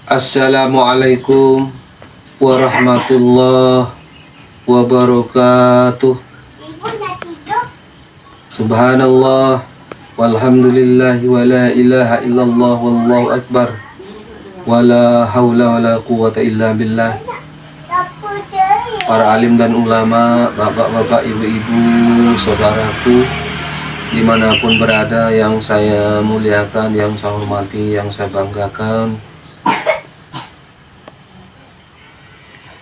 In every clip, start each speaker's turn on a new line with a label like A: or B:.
A: Assalamualaikum warahmatullahi wabarakatuh. Subhanallah walhamdulillahi wa la ilaha illallah wallahu akbar wa la hawla wa la quwata illa billah. Para alim dan ulama, bapak-bapak, ibu-ibu, saudaraku dimanapun berada, yang saya muliakan, yang saya hormati, yang saya banggakan,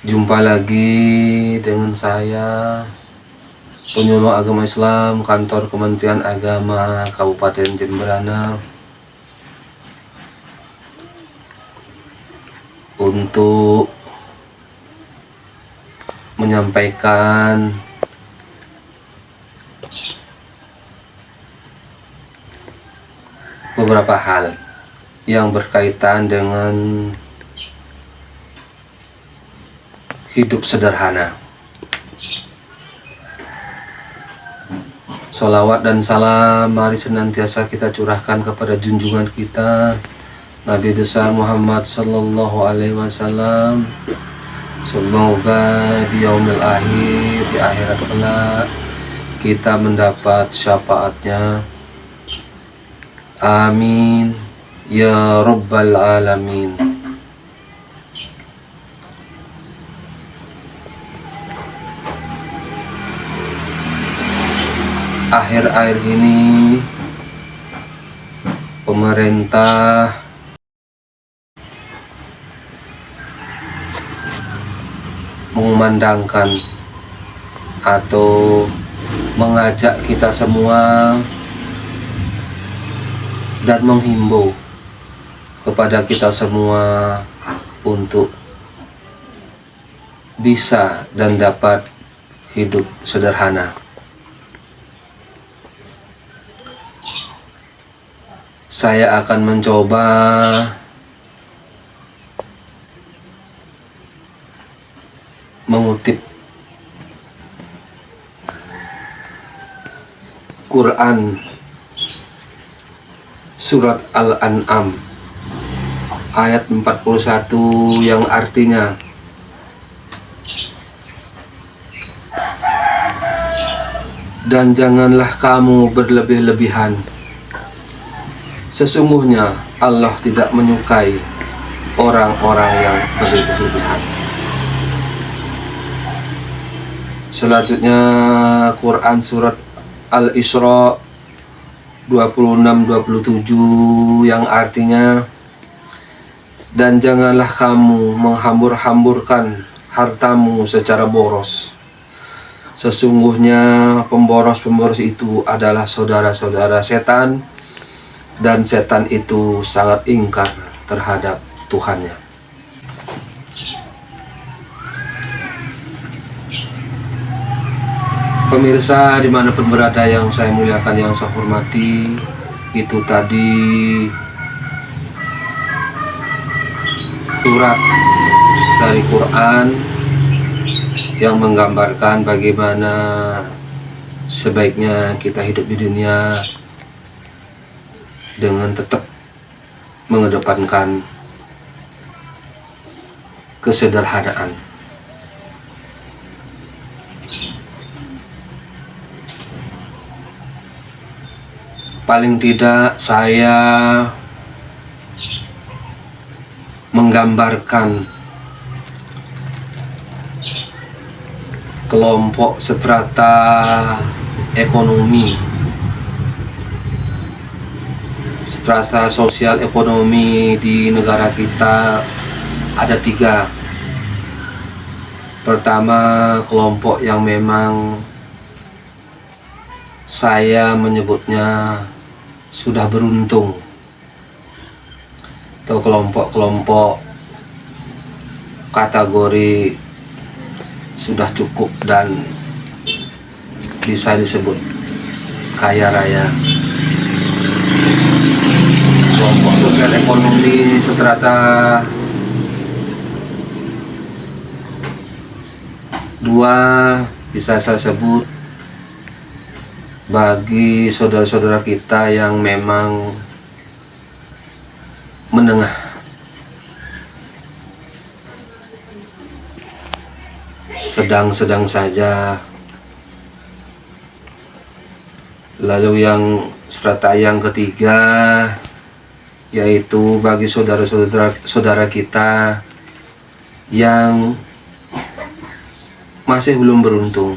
A: jumpa lagi dengan saya, penyuluh agama Islam kantor Kementerian Agama Kabupaten Jemberana, untuk menyampaikan beberapa hal yang berkaitan dengan hidup sederhana. Sholawat dan salam mari senantiasa kita curahkan kepada junjungan kita Nabi besar Muhammad Sallallahu Alaihi Wasallam. Semoga di yaumil akhir, di akhirat kelak, kita mendapat syafaatnya. Amin ya rabbal alamin. Akhir-akhir ini pemerintah mengumandangkan atau mengajak kita semua dan menghimbau kepada kita semua untuk bisa dan dapat hidup sederhana. Saya akan mencoba mengutip Quran Surat Al-An'am ayat 41 yang artinya, dan janganlah kamu berlebih-lebihan, sesungguhnya Allah tidak menyukai orang-orang yang berlebih-lebihan. Selanjutnya Quran Surat Al-Isra 26-27 yang artinya, dan janganlah kamu menghambur-hamburkan hartamu secara boros, sesungguhnya pemboros-pemboros itu adalah saudara-saudara setan, dan setan itu sangat ingkar terhadap Tuhannya. Pemirsa dimanapun berada yang saya muliakan, yang saya hormati, itu tadi surat dari Quran yang menggambarkan bagaimana sebaiknya kita hidup di dunia dengan tetap mengedepankan kesederhanaan. Paling tidak saya menggambarkan kelompok strata ekonomi, strata sosial ekonomi di negara kita ada 3. Pertama, kelompok yang memang saya menyebutnya sudah beruntung, atau kelompok-kelompok kategori sudah cukup dan bisa disebut kaya raya. Kelompok sosial ekonomi strata 2 bisa saya sebut bagi saudara-saudara kita yang memang menengah sedang-sedang saja. Lalu yang serta yang ketiga, yaitu bagi saudara kita yang masih belum beruntung,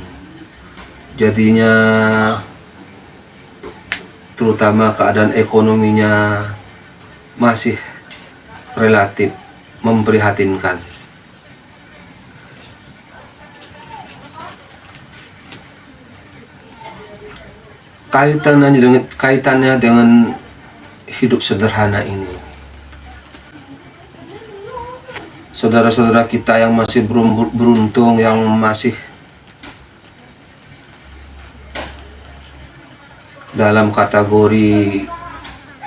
A: jadinya terutama keadaan ekonominya masih relatif memprihatinkan. Kaitannya dengan hidup sederhana ini, saudara-saudara kita yang masih belum beruntung, yang masih dalam kategori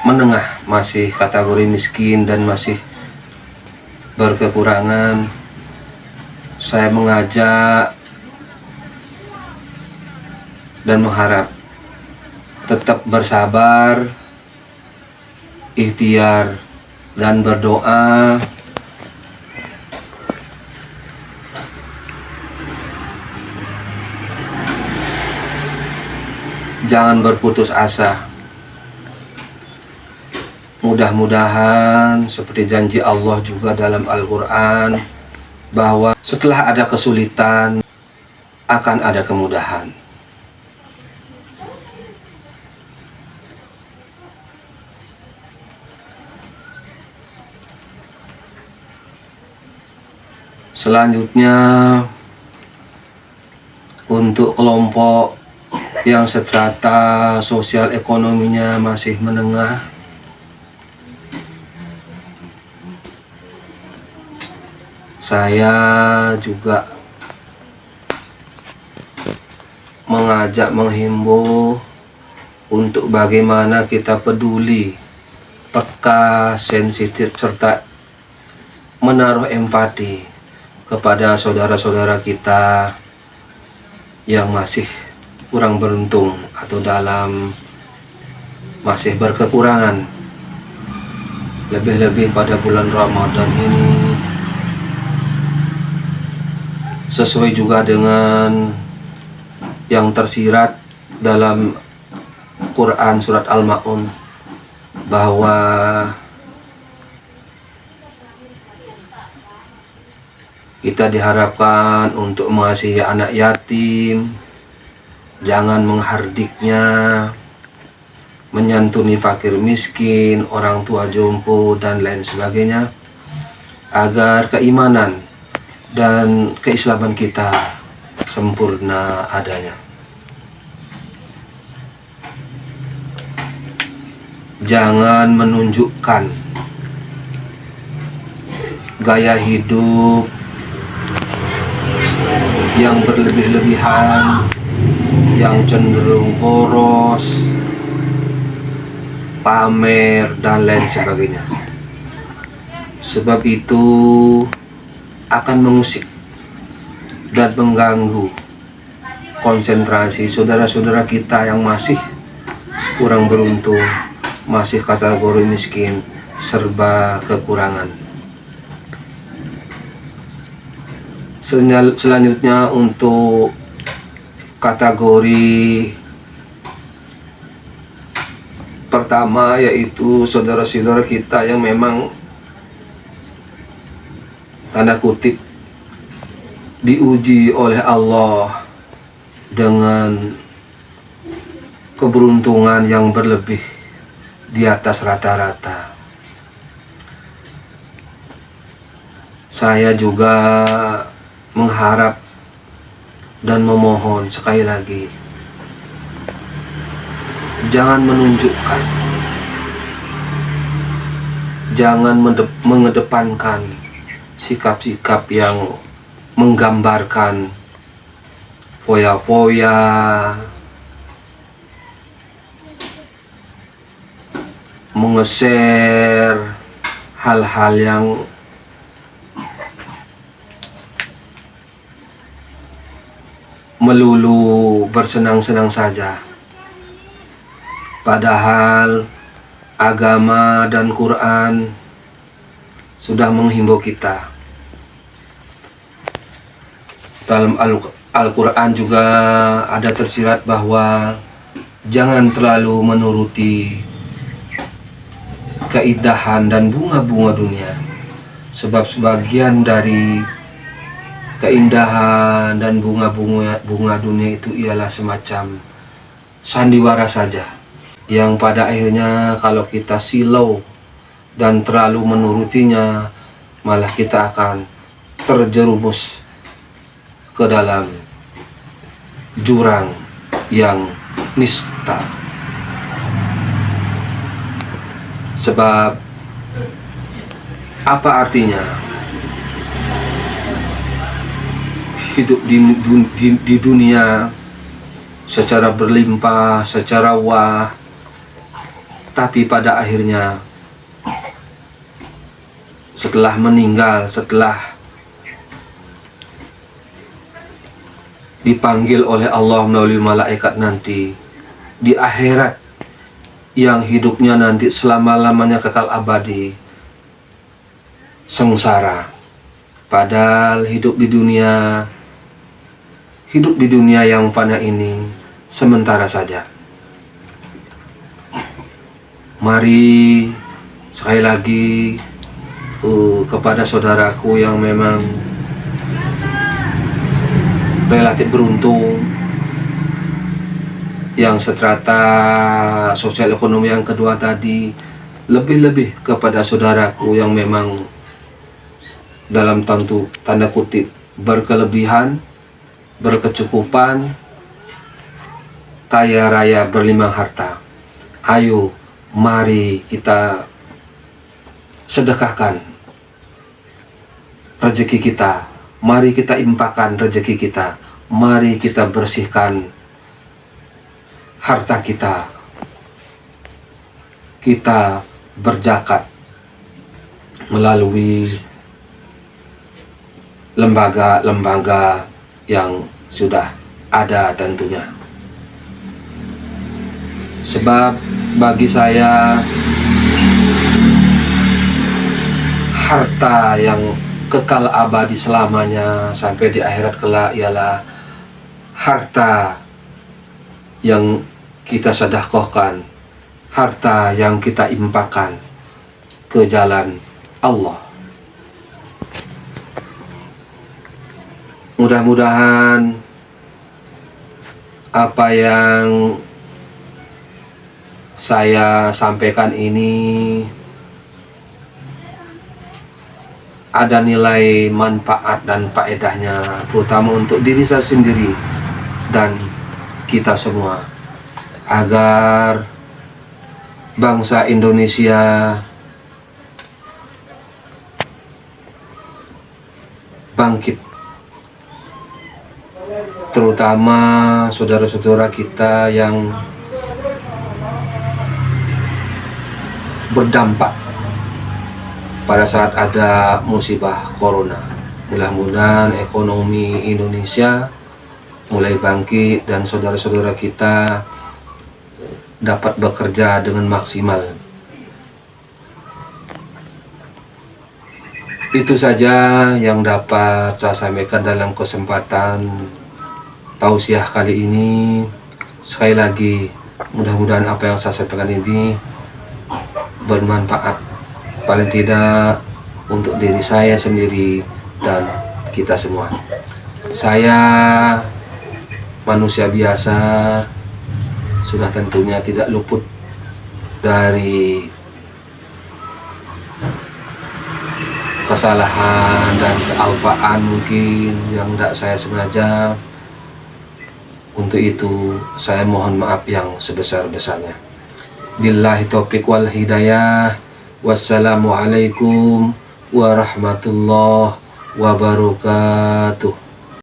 A: menengah, masih kategori miskin dan masih berkekurangan, saya mengajak dan mengharap tetap bersabar, ikhtiar dan berdoa. Jangan berputus asa. Mudah-mudahan seperti janji Allah juga dalam Al-Quran, bahwa setelah ada kesulitan akan ada kemudahan. Selanjutnya, untuk kelompok yang strata sosial ekonominya masih menengah, saya juga menghimbau untuk bagaimana kita peduli, peka, sensitif, serta menaruh empati kepada saudara-saudara kita yang masih kurang beruntung atau masih berkekurangan, lebih-lebih pada bulan Ramadan ini, sesuai juga dengan yang tersirat dalam Quran surat Al-Ma'un, bahwa kita diharapkan untuk mengasihi anak yatim, jangan menghardiknya, menyantuni fakir miskin, orang tua jompo, dan lain sebagainya, agar keimanan dan keislaman kita sempurna adanya. Jangan menunjukkan gaya hidup yang berlebih-lebihan, yang cenderung boros, pamer, dan lain sebagainya. Sebab itu akan mengusik dan mengganggu konsentrasi saudara-saudara kita yang masih kurang beruntung, masih kategori miskin, serba kekurangan. Selanjutnya, untuk kategori pertama, yaitu saudara-saudara kita yang memang tanda kutip diuji oleh Allah dengan keberuntungan yang berlebih di atas rata-rata. Saya juga mengharap dan memohon sekali lagi, jangan menunjukkan, jangan mengedepankan sikap-sikap yang menggambarkan foya-foya, mengeser hal-hal yang melulu bersenang-senang saja. Padahal agama dan Quran sudah menghimbau kita Dalam Al-Quran juga ada tersirat bahwa jangan terlalu menuruti keindahan dan bunga-bunga dunia, sebab sebagian dari keindahan dan bunga dunia itu ialah semacam sandiwara saja, yang pada akhirnya kalau kita silau dan terlalu menurutinya, malah kita akan terjerumus ke dalam jurang yang nista. Sebab apa artinya hidup di dunia secara berlimpah, secara wah, tapi pada akhirnya setelah meninggal, setelah dipanggil oleh Allah melalui malaikat nanti di akhirat, yang hidupnya nanti selama-lamanya kekal abadi, sengsara. Padahal hidup di dunia yang fana ini sementara saja. Mari sekali lagi kepada saudaraku yang memang relatif beruntung, yang seterata sosial ekonomi yang kedua tadi, lebih-lebih kepada saudaraku yang memang dalam tanda kutip berkelebihan, berkecukupan, kaya raya berlimpah harta. Ayo, mari kita sedekahkan rezeki kita, mari kita impakkan rezeki kita, mari kita bersihkan harta kita, kita berzakat melalui lembaga-lembaga yang sudah ada tentunya. Sebab bagi saya, harta yang kekal abadi selamanya sampai di akhirat kelak ialah harta yang kita sedekahkan, harta yang kita impakkan ke jalan Allah. Mudah-mudahan apa yang saya sampaikan ini ada nilai manfaat dan faedahnya, terutama untuk diri saya sendiri dan kita semua, agar bangsa Indonesia bangkit, terutama saudara-saudara kita yang berdampak pada saat ada musibah corona. Mudah-mudahan ekonomi Indonesia mulai bangkit dan saudara-saudara kita dapat bekerja dengan maksimal. Itu saja yang dapat saya sampaikan dalam kesempatan tausiah kali ini. Sekali lagi, mudah-mudahan apa yang saya sampaikan ini bermanfaat, paling tidak untuk diri saya sendiri dan kita semua. Saya manusia biasa, sudah tentunya tidak luput dari kesalahan dan kealpaan mungkin yang tidak saya sengaja. Untuk itu saya mohon maaf yang sebesar-besarnya. Billahi taufiq wal hidayah. Wassalamualaikum warahmatullahi wabarakatuh.